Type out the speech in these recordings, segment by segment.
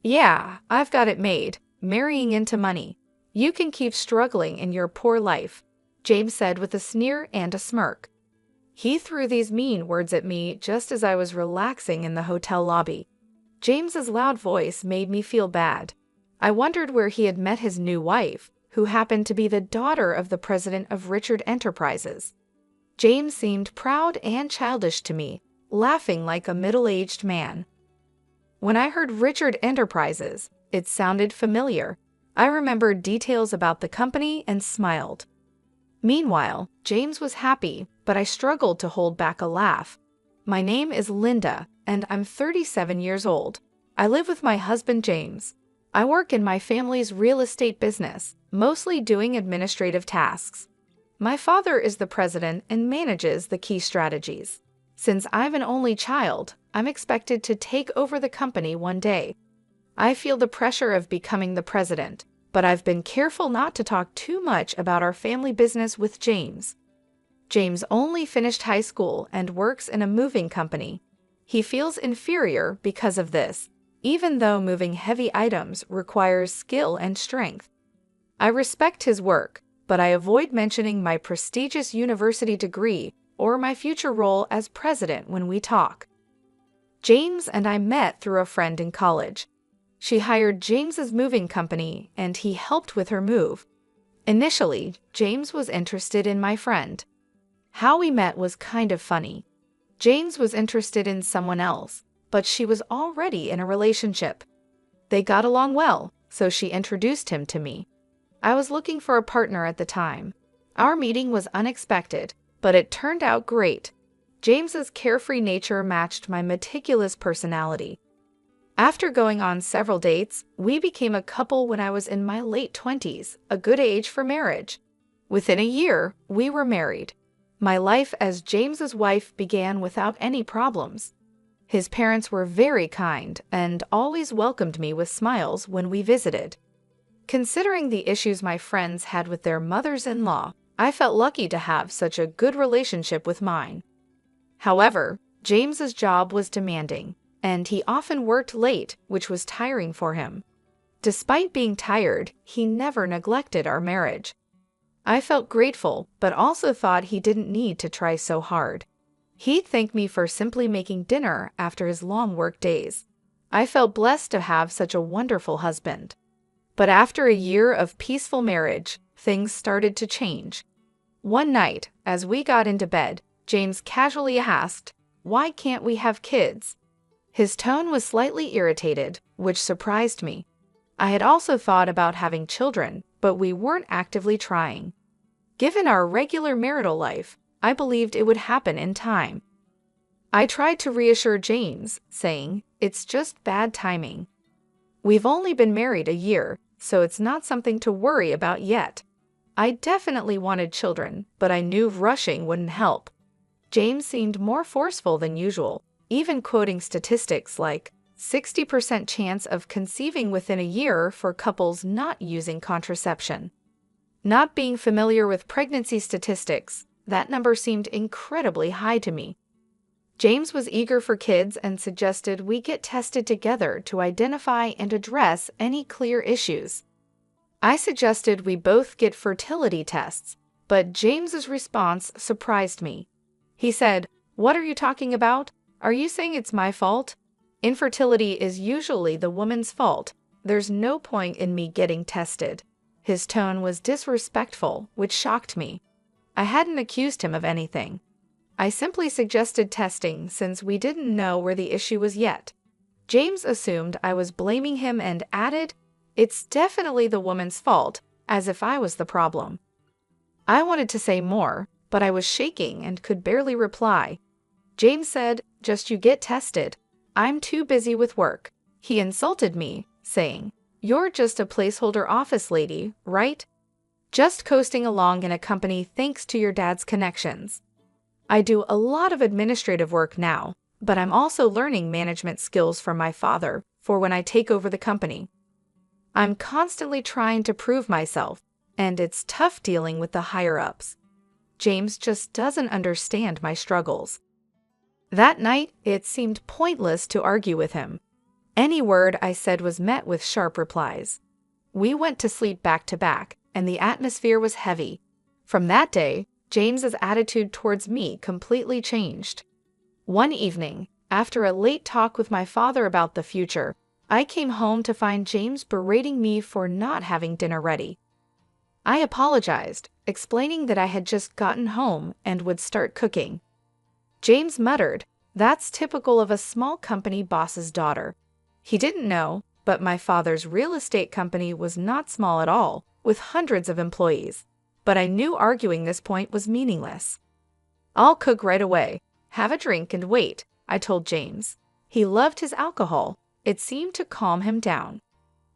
Yeah, I've got it made. Marrying into money. You can keep struggling in your poor life, James said with a sneer and a smirk. He threw these mean words at me just as I was relaxing in the hotel lobby. James's loud voice made me feel bad. I wondered where he had met his new wife, who happened to be the daughter of the president of Richard Enterprises. James seemed proud and childish to me, laughing like a middle-aged man. When I heard Richard Enterprises, it sounded familiar. I remembered details about the company and smiled. Meanwhile, James was happy, but I struggled to hold back a laugh. My name is Linda, and I'm 37 years old. I live with my husband James. I work in my family's real estate business, mostly doing administrative tasks. My father is the president and manages the key strategies. Since I'm an only child, I'm expected to take over the company one day. I feel the pressure of becoming the president, but I've been careful not to talk too much about our family business with James. James only finished high school and works in a moving company. He feels inferior because of this, even though moving heavy items requires skill and strength. I respect his work, but I avoid mentioning my prestigious university degree or my future role as president when we talk. James and I met through a friend in college. She hired James's moving company, and he helped with her move. Initially, James was interested in my friend. How we met was kind of funny. James was interested in someone else, but she was already in a relationship. They got along well, so she introduced him to me. I was looking for a partner at the time. Our meeting was unexpected, but it turned out great. James's carefree nature matched my meticulous personality. After going on several dates, we became a couple when I was in my late 20s, a good age for marriage. Within a year, we were married. My life as James's wife began without any problems. His parents were very kind and always welcomed me with smiles when we visited. Considering the issues my friends had with their mothers-in-law, I felt lucky to have such a good relationship with mine. However, James's job was demanding, and he often worked late, which was tiring for him. Despite being tired, he never neglected our marriage. I felt grateful, but also thought he didn't need to try so hard. He'd thank me for simply making dinner after his long work days. I felt blessed to have such a wonderful husband. But after a year of peaceful marriage, things started to change. One night, as we got into bed, James casually asked, "Why can't we have kids?" His tone was slightly irritated, which surprised me. I had also thought about having children, but we weren't actively trying. Given our regular marital life, I believed it would happen in time. I tried to reassure James, saying, "It's just bad timing. We've only been married a year, so it's not something to worry about yet." I definitely wanted children, but I knew rushing wouldn't help. James seemed more forceful than usual, even quoting statistics like 60% chance of conceiving within a year for couples not using contraception. Not being familiar with pregnancy statistics, that number seemed incredibly high to me. James was eager for kids and suggested we get tested together to identify and address any clear issues. I suggested we both get fertility tests, but James's response surprised me. He said, "What are you talking about? Are you saying it's my fault? Infertility is usually the woman's fault. There's no point in me getting tested." His tone was disrespectful, which shocked me. I hadn't accused him of anything. I simply suggested testing since we didn't know where the issue was yet. James assumed I was blaming him and added, "It's definitely the woman's fault," as if I was the problem. I wanted to say more, but I was shaking and could barely reply. James said, "Just you get tested. I'm too busy with work." He insulted me, saying, "You're just a placeholder office lady, right? Just coasting along in a company thanks to your dad's connections." I do a lot of administrative work now, but I'm also learning management skills from my father for when I take over the company. I'm constantly trying to prove myself, and it's tough dealing with the higher-ups. James just doesn't understand my struggles. That night, it seemed pointless to argue with him. Any word I said was met with sharp replies. We went to sleep back to back, and the atmosphere was heavy. From that day, James's attitude towards me completely changed. One evening, after a late talk with my father about the future, I came home to find James berating me for not having dinner ready. I apologized, explaining that I had just gotten home and would start cooking. James muttered, "That's typical of a small company boss's daughter." He didn't know, but my father's real estate company was not small at all, with hundreds of employees. But I knew arguing this point was meaningless. "I'll cook right away. Have a drink and wait," I told James. He loved his alcohol. It seemed to calm him down.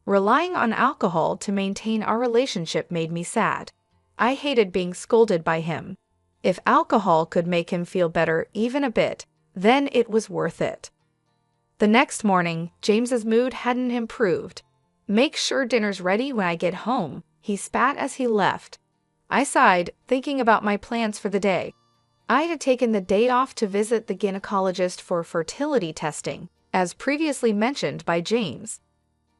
Relying on alcohol to maintain our relationship made me sad. I hated being scolded by him. If alcohol could make him feel better even a bit, then it was worth it. The next morning, James's mood hadn't improved. "Make sure dinner's ready when I get home," he spat as he left. I sighed, thinking about my plans for the day. I had taken the day off to visit the gynecologist for fertility testing, as previously mentioned by James.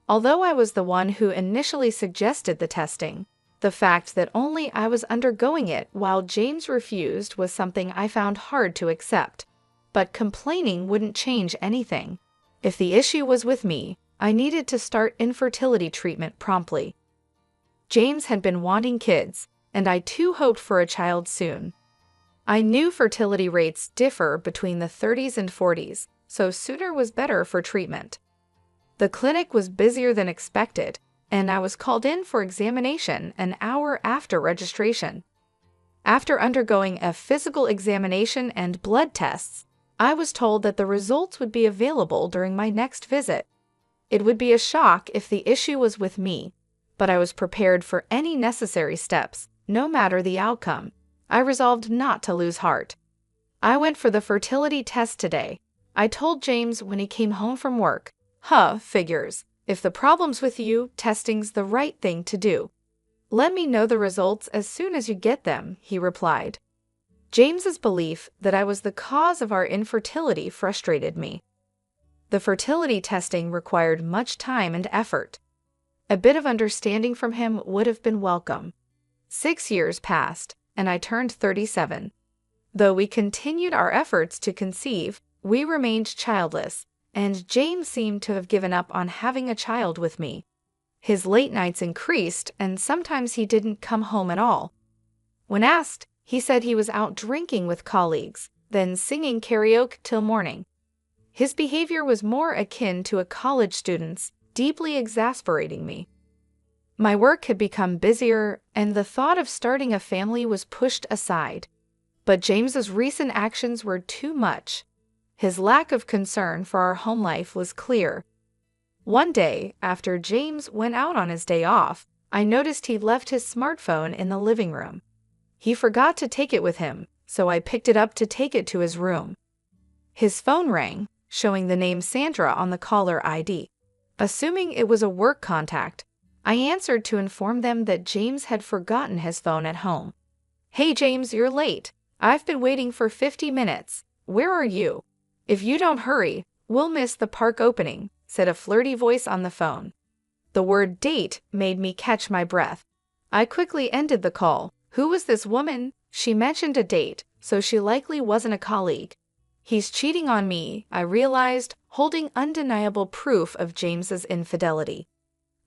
Although I was the one who initially suggested the testing, the fact that only I was undergoing it while James refused was something I found hard to accept. But complaining wouldn't change anything. If the issue was with me, I needed to start infertility treatment promptly. James had been wanting kids, and I too hoped for a child soon. I knew fertility rates differ between the 30s and 40s, so sooner was better for treatment. The clinic was busier than expected, and I was called in for examination an hour after registration. After undergoing a physical examination and blood tests, I was told that the results would be available during my next visit. It would be a shock if the issue was with me, but I was prepared for any necessary steps, no matter the outcome. I resolved not to lose heart. I went for the fertility test today. I told James when he came home from work, Figures. If the problem's with you, testing's the right thing to do. Let me know the results as soon as you get them," he replied. James's belief that I was the cause of our infertility frustrated me. The fertility testing required much time and effort. A bit of understanding from him would have been welcome. 6 years passed, and I turned 37. Though we continued our efforts to conceive, we remained childless, and James seemed to have given up on having a child with me. His late nights increased, and sometimes he didn't come home at all. When asked, he said he was out drinking with colleagues, then singing karaoke till morning. His behavior was more akin to a college student's, deeply exasperating me. My work had become busier, and the thought of starting a family was pushed aside. But James's recent actions were too much. His lack of concern for our home life was clear. One day, after James went out on his day off, I noticed he left his smartphone in the living room. He forgot to take it with him, so I picked it up to take it to his room. His phone rang, showing the name Sandra on the caller ID. Assuming it was a work contact, I answered to inform them that James had forgotten his phone at home. "Hey James, you're late. I've been waiting for 50 minutes. Where are you? If you don't hurry, we'll miss the park opening," said a flirty voice on the phone. The word date made me catch my breath. I quickly ended the call. Who was this woman? She mentioned a date, so she likely wasn't a colleague. He's cheating on me, I realized, holding undeniable proof of James's infidelity.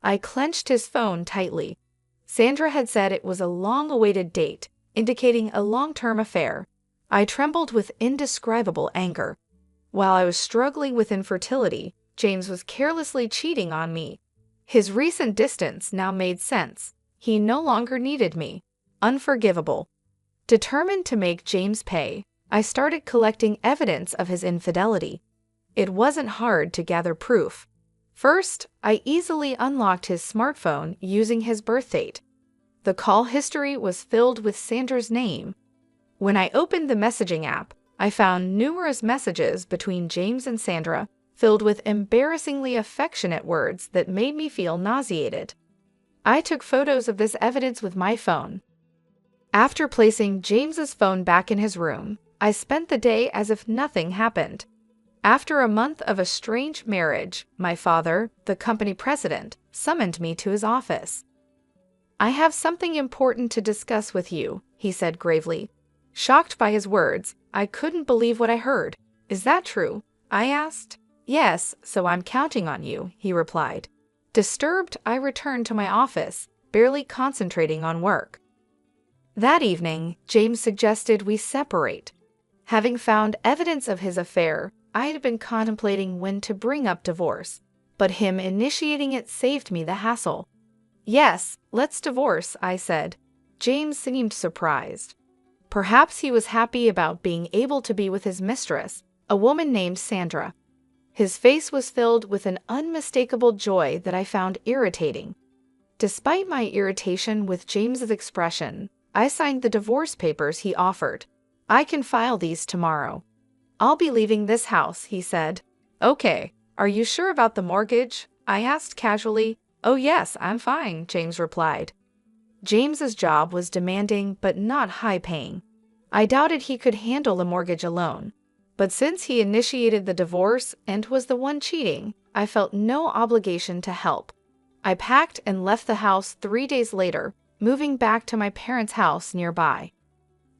I clenched his phone tightly. Sandra had said it was a long-awaited date, indicating a long-term affair. I trembled with indescribable anger. While I was struggling with infertility, James was carelessly cheating on me. His recent distance now made sense. He no longer needed me. Unforgivable. Determined to make James pay, I started collecting evidence of his infidelity. It wasn't hard to gather proof. First, I easily unlocked his smartphone using his birth date. The call history was filled with Sandra's name. When I opened the messaging app, I found numerous messages between James and Sandra, filled with embarrassingly affectionate words that made me feel nauseated. I took photos of this evidence with my phone. After placing James's phone back in his room, I spent the day as if nothing happened. After a month of a strange marriage, my father, the company president, summoned me to his office. "I have something important to discuss with you," he said gravely. Shocked by his words, I couldn't believe what I heard. "Is that true?" I asked. "Yes, so I'm counting on you," he replied. Disturbed, I returned to my office, barely concentrating on work. That evening, James suggested we separate. Having found evidence of his affair, I had been contemplating when to bring up divorce, but him initiating it saved me the hassle. "Yes, let's divorce," I said. James seemed surprised. Perhaps he was happy about being able to be with his mistress, a woman named Sandra. His face was filled with an unmistakable joy that I found irritating. Despite my irritation with James's expression, I signed the divorce papers he offered. "I can file these tomorrow." "I'll be leaving this house," he said. "Okay, are you sure about the mortgage?" I asked casually. "Oh yes, I'm fine," James replied. James's job was demanding but not high-paying. I doubted he could handle the mortgage alone. But since he initiated the divorce and was the one cheating, I felt no obligation to help. I packed and left the house 3 days later, moving back to my parents' house nearby.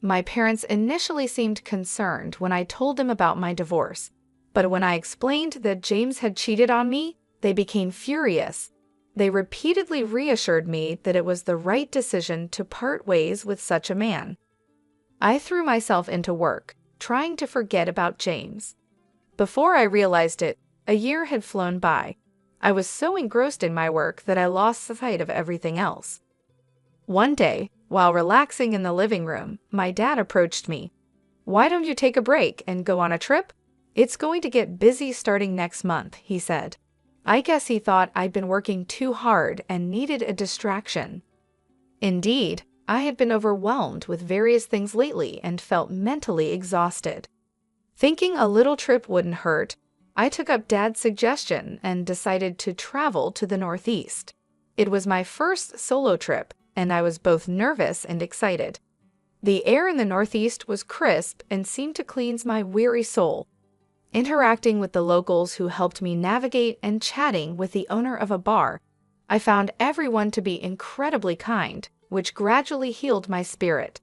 My parents initially seemed concerned when I told them about my divorce, but when I explained that James had cheated on me, they became furious. They repeatedly reassured me that it was the right decision to part ways with such a man. I threw myself into work, trying to forget about James. Before I realized it, a year had flown by. I was so engrossed in my work that I lost sight of everything else. One day, while relaxing in the living room, my dad approached me. "Why don't you take a break and go on a trip? It's going to get busy starting next month," he said. I guess he thought I'd been working too hard and needed a distraction. Indeed, I had been overwhelmed with various things lately and felt mentally exhausted. Thinking a little trip wouldn't hurt, I took up Dad's suggestion and decided to travel to the Northeast. It was my first solo trip, and I was both nervous and excited. The air in the Northeast was crisp and seemed to cleanse my weary soul. Interacting with the locals who helped me navigate and chatting with the owner of a bar, I found everyone to be incredibly kind, which gradually healed my spirit.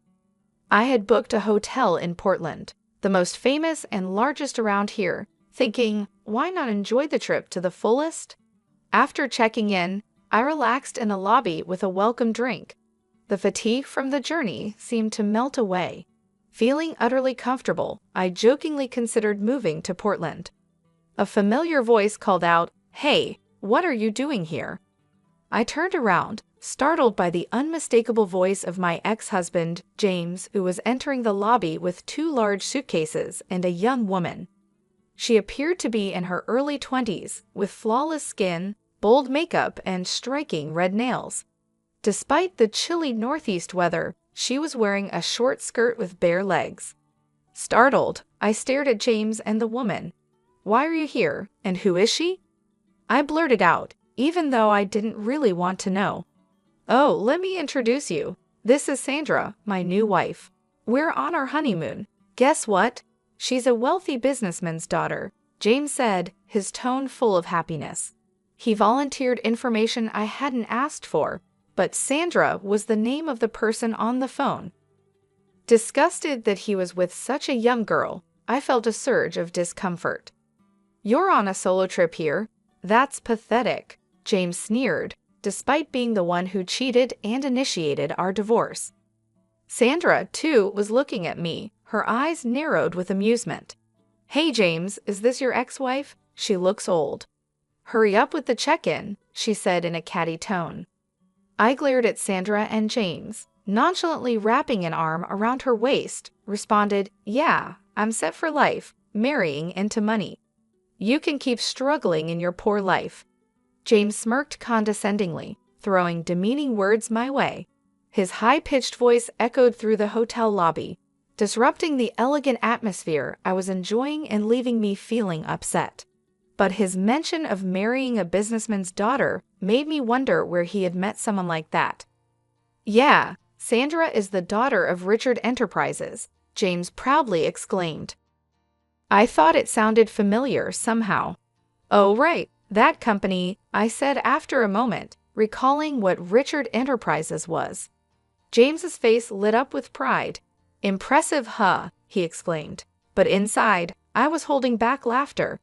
I had booked a hotel in Portland, the most famous and largest around here, thinking, why not enjoy the trip to the fullest? After checking in, I relaxed in the lobby with a welcome drink. The fatigue from the journey seemed to melt away. Feeling utterly comfortable, I jokingly considered moving to Portland. A familiar voice called out, "Hey, what are you doing here?" I turned around, startled by the unmistakable voice of my ex-husband, James, who was entering the lobby with 2 large suitcases and a young woman. She appeared to be in her early 20s, with flawless skin, bold makeup, and striking red nails. Despite the chilly northeast weather, she was wearing a short skirt with bare legs. Startled, I stared at James and the woman. "Why are you here, and who is she?" I blurted out, even though I didn't really want to know. "Oh, let me introduce you. This is Sandra, my new wife. We're on our honeymoon. Guess what? She's a wealthy businessman's daughter," James said, his tone full of happiness. He volunteered information I hadn't asked for, but Sandra was the name of the person on the phone. Disgusted that he was with such a young girl, I felt a surge of discomfort. "You're on a solo trip here? That's pathetic," James sneered, despite being the one who cheated and initiated our divorce. Sandra, too, was looking at me, her eyes narrowed with amusement. "Hey, James, is this your ex-wife? She looks old." "Hurry up with the check-in," she said in a catty tone. I glared at Sandra and James, nonchalantly wrapping an arm around her waist, responded, "Yeah, I'm set for life, marrying into money. You can keep struggling in your poor life." James smirked condescendingly, throwing demeaning words my way. His high-pitched voice echoed through the hotel lobby, disrupting the elegant atmosphere I was enjoying and leaving me feeling upset. But his mention of marrying a businessman's daughter made me wonder where he had met someone like that. "Yeah, Sandra is the daughter of Richard Enterprises," James proudly exclaimed. I thought it sounded familiar somehow. Oh, right, that company, I said after a moment, recalling what Richard Enterprises was. James's face lit up with pride. Impressive, huh? He exclaimed. But inside, I was holding back laughter.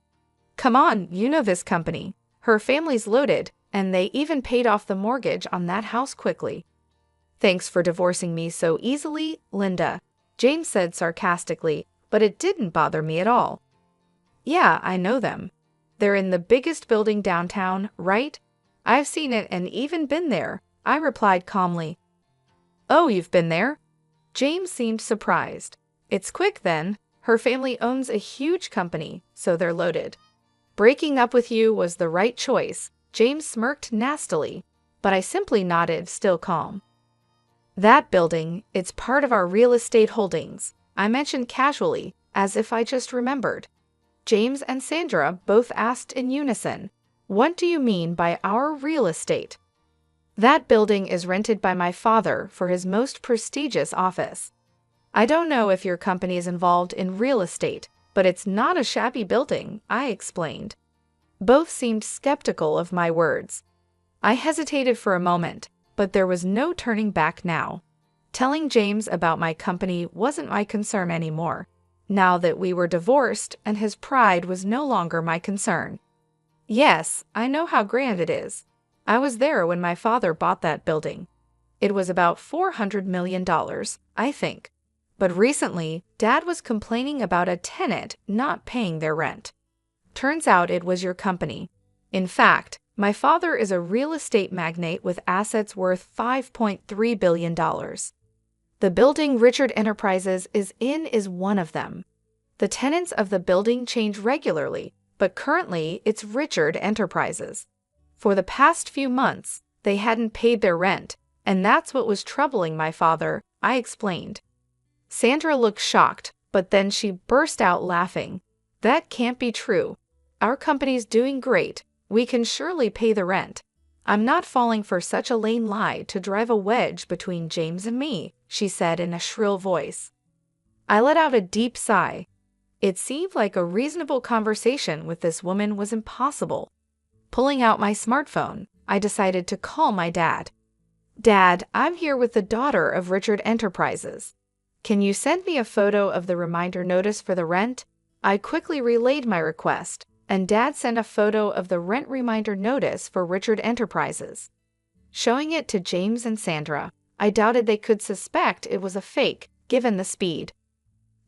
Come on, you know this company. Her family's loaded, and they even paid off the mortgage on that house quickly. Thanks for divorcing me so easily, Linda, James said sarcastically, but it didn't bother me at all. Yeah, I know them. They're in the biggest building downtown, right? I've seen it and even been there, I replied calmly. Oh, you've been there? James seemed surprised. It's quick then. Her family owns a huge company, so they're loaded. Breaking up with you was the right choice, James smirked nastily, but I simply nodded, still calm. That building, it's part of our real estate holdings, I mentioned casually, as if I just remembered. James and Sandra both asked in unison, What do you mean by our real estate? That building is rented by my father for his most prestigious office. I don't know if your company is involved in real estate, but it's not a shabby building, I explained. Both seemed skeptical of my words. I hesitated for a moment, but there was no turning back now. Telling James about my company wasn't my concern anymore, now that we were divorced and his pride was no longer my concern. Yes, I know how grand it is. I was there when my father bought that building. It was about $400 million, I think. But recently, Dad was complaining about a tenant not paying their rent. Turns out it was your company. In fact, my father is a real estate magnate with assets worth $5.3 billion. The building Richard Enterprises is in is one of them. The tenants of the building change regularly, but currently it's Richard Enterprises. For the past few months, they hadn't paid their rent, and that's what was troubling my father, I explained. Sandra looked shocked, but then she burst out laughing. That can't be true. Our company's doing great. We can surely pay the rent. I'm not falling for such a lame lie to drive a wedge between James and me, she said in a shrill voice. I let out a deep sigh. It seemed like a reasonable conversation with this woman was impossible. Pulling out my smartphone, I decided to call my dad. Dad, I'm here with the daughter of Richard Enterprises. Can you send me a photo of the reminder notice for the rent? I quickly relayed my request, and Dad sent a photo of the rent reminder notice for Richard Enterprises. Showing it to James and Sandra, I doubted they could suspect it was a fake, given the speed.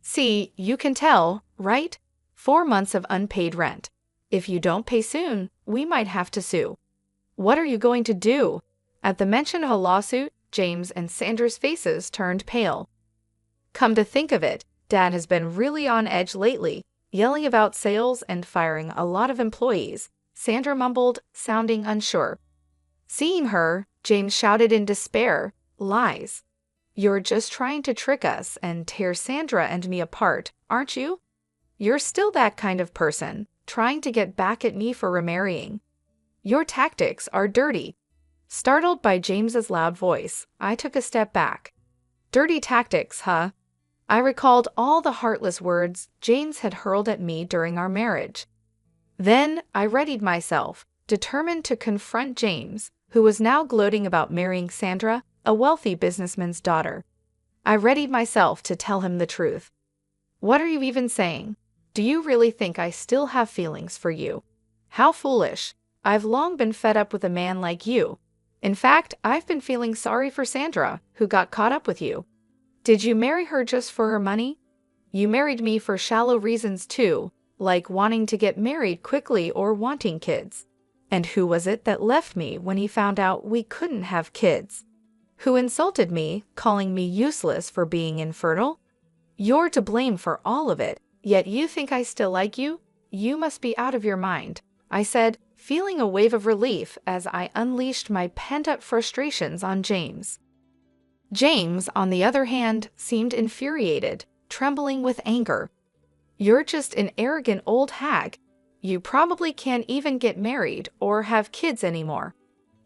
See, you can tell, right? 4 months of unpaid rent. If you don't pay soon, we might have to sue. What are you going to do? At the mention of a lawsuit, James and Sandra's faces turned pale. Come to think of it, Dad has been really on edge lately, yelling about sales and firing a lot of employees, Sandra mumbled, sounding unsure. Seeing her, James shouted in despair, Lies. You're just trying to trick us and tear Sandra and me apart, aren't you? You're still that kind of person, trying to get back at me for remarrying. Your tactics are dirty. Startled by James's loud voice, I took a step back. Dirty tactics, huh? I recalled all the heartless words James had hurled at me during our marriage. Then I readied myself, determined to confront James, who was now gloating about marrying Sandra, a wealthy businessman's daughter. I readied myself to tell him the truth. What are you even saying? Do you really think I still have feelings for you? How foolish. I've long been fed up with a man like you. In fact, I've been feeling sorry for Sandra, who got caught up with you. Did you marry her just for her money? You married me for shallow reasons too, like wanting to get married quickly or wanting kids. And who was it that left me when he found out we couldn't have kids? Who insulted me, calling me useless for being infertile? You're to blame for all of it, yet you think I still like you? You must be out of your mind, I said, feeling a wave of relief as I unleashed my pent-up frustrations on James. James, on the other hand, seemed infuriated, trembling with anger. You're just an arrogant old hag. You probably can't even get married or have kids anymore.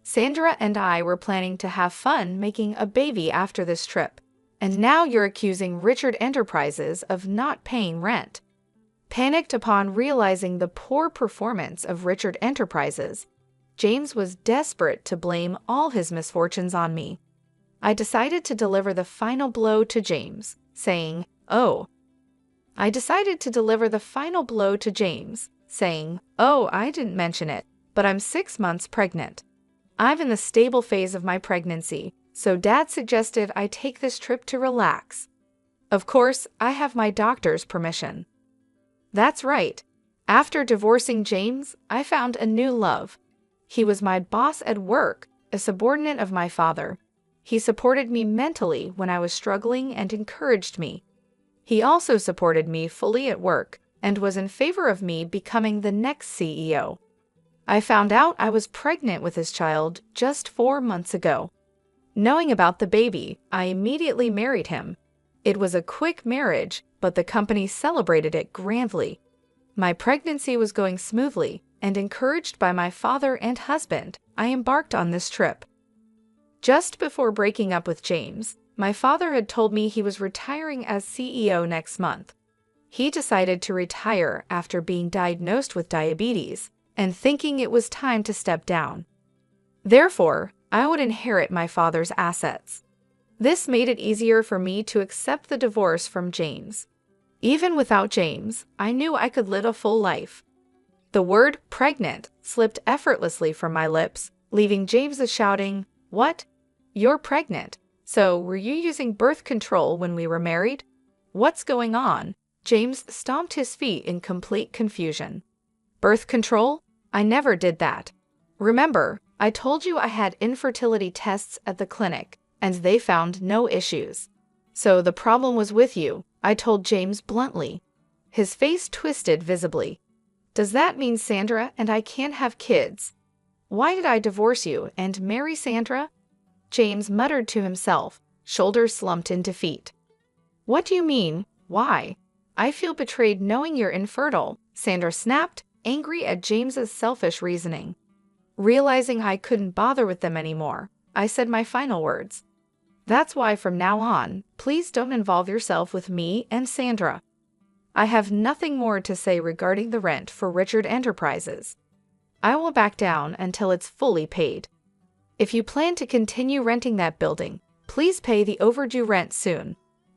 Sandra and I were planning to have fun making a baby after this trip, and now you're accusing Richard Enterprises of not paying rent. Panicked upon realizing the poor performance of Richard Enterprises, James was desperate to blame all his misfortunes on me. I decided to deliver the final blow to James, saying, "Oh, I didn't mention it, but I'm 6 months pregnant. I'm in the stable phase of my pregnancy, so Dad suggested I take this trip to relax. Of course, I have my doctor's permission." That's right. After divorcing James, I found a new love. He was my boss at work, a subordinate of my father. He supported me mentally when I was struggling and encouraged me. He also supported me fully at work and was in favor of me becoming the next CEO. I found out I was pregnant with his child just 4 months ago. Knowing about the baby, I immediately married him. It was a quick marriage, but the company celebrated it grandly. My pregnancy was going smoothly, and encouraged by my father and husband, I embarked on this trip. Just before breaking up with James, my father had told me he was retiring as CEO next month. He decided to retire after being diagnosed with diabetes and thinking it was time to step down. Therefore, I would inherit my father's assets. This made it easier for me to accept the divorce from James. Even without James, I knew I could live a full life. The word pregnant slipped effortlessly from my lips, leaving James shouting, "What? You're pregnant? So were you using birth control when we were married? What's going on?" James stomped his feet in complete confusion. "Birth control? I never did that. Remember, I told you I had infertility tests at the clinic, and they found no issues. So the problem was with you," I told James bluntly. His face twisted visibly. "Does that mean Sandra and I can't have kids? Why did I divorce you and marry Sandra?" James muttered to himself, shoulders slumped in defeat. "What do you mean, why? I feel betrayed knowing you're infertile," Sandra snapped, angry at James's selfish reasoning. Realizing I couldn't bother with them anymore, I said my final words. "That's why from now on, please don't involve yourself with me and Sandra. I have nothing more to say regarding the rent for Richard Enterprises. I will back down until it's fully paid. If you plan to continue renting that building, please pay the overdue rent soon.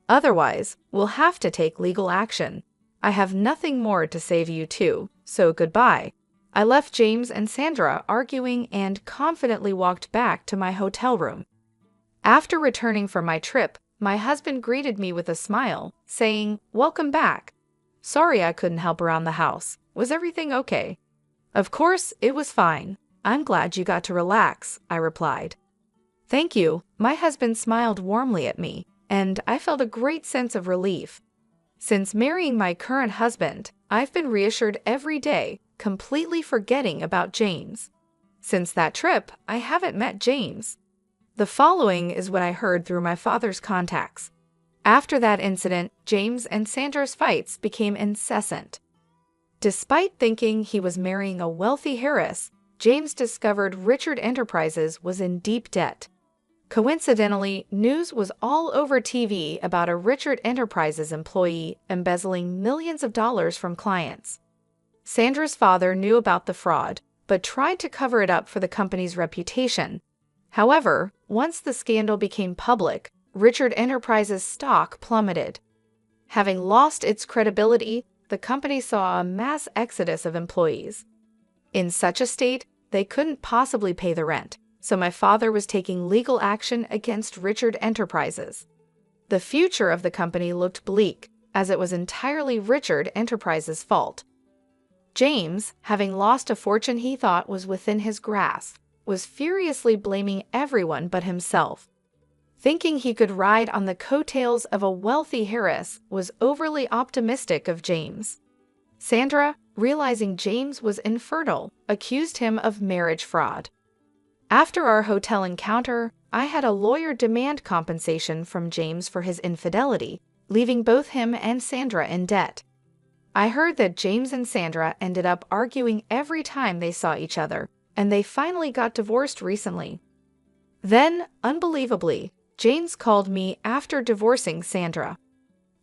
Otherwise, we'll have to take legal action. I have nothing more to say to you two, so goodbye." I left James and Sandra arguing and confidently walked back to my hotel room. After returning from my trip, my husband greeted me with a smile, saying, "Welcome back. Sorry I couldn't help around the house. Was everything okay?" "Of course, it was fine. I'm glad you got to relax," I replied. "Thank you." My husband smiled warmly at me, and I felt a great sense of relief. Since marrying my current husband, I've been reassured every day, completely forgetting about James. Since that trip, I haven't met James. The following is what I heard through my father's contacts. After that incident, James and Sandra's fights became incessant. Despite thinking he was marrying a wealthy heiress, James discovered Richard Enterprises was in deep debt. Coincidentally, news was all over TV about a Richard Enterprises employee embezzling millions of dollars from clients. Sandra's father knew about the fraud, but tried to cover it up for the company's reputation. However, once the scandal became public, Richard Enterprises' stock plummeted. Having lost its credibility, the company saw a mass exodus of employees. In such a state, they couldn't possibly pay the rent, so my father was taking legal action against Richard Enterprises. The future of the company looked bleak, as it was entirely Richard Enterprises' fault. James, having lost a fortune he thought was within his grasp, was furiously blaming everyone but himself. Thinking he could ride on the coattails of a wealthy heiress was overly optimistic of James. Sandra, realizing James was infertile, accused him of marriage fraud. After our hotel encounter, I had a lawyer demand compensation from James for his infidelity, leaving both him and Sandra in debt. I heard that James and Sandra ended up arguing every time they saw each other, and they finally got divorced recently. Then, unbelievably, James called me after divorcing Sandra.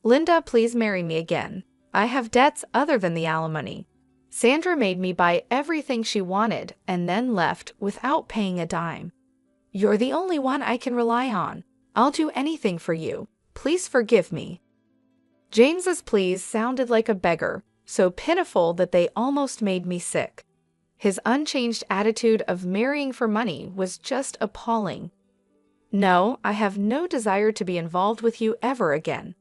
"Linda, please marry me again. I have debts other than the alimony. Sandra made me buy everything she wanted and then left without paying a dime. You're the only one I can rely on. I'll do anything for you. Please forgive me." James's pleas sounded like a beggar, so pitiful that they almost made me sick. His unchanged attitude of marrying for money was just appalling. "No, I have no desire to be involved with you ever again.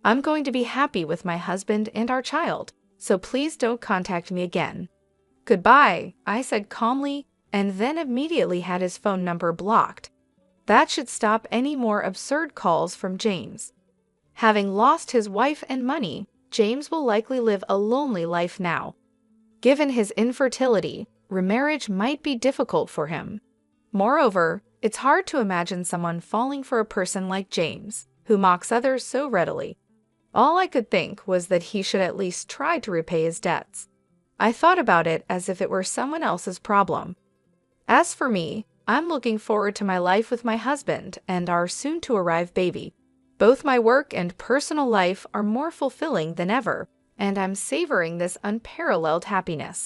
I'm going to be happy with my husband and our child, so please don't contact me again. Goodbye," I said calmly, and then immediately had his phone number blocked. That should stop any more absurd calls from James. Having lost his wife and money, James will likely live a lonely life now. Given his infertility, remarriage might be difficult for him. Moreover, it's hard to imagine someone falling for a person like James, who mocks others so readily. All I could think was that he should at least try to repay his debts. I thought about it as if it were someone else's problem. As for me, I'm looking forward to my life with my husband and our soon-to-arrive baby. Both my work and personal life are more fulfilling than ever, and I'm savoring this unparalleled happiness.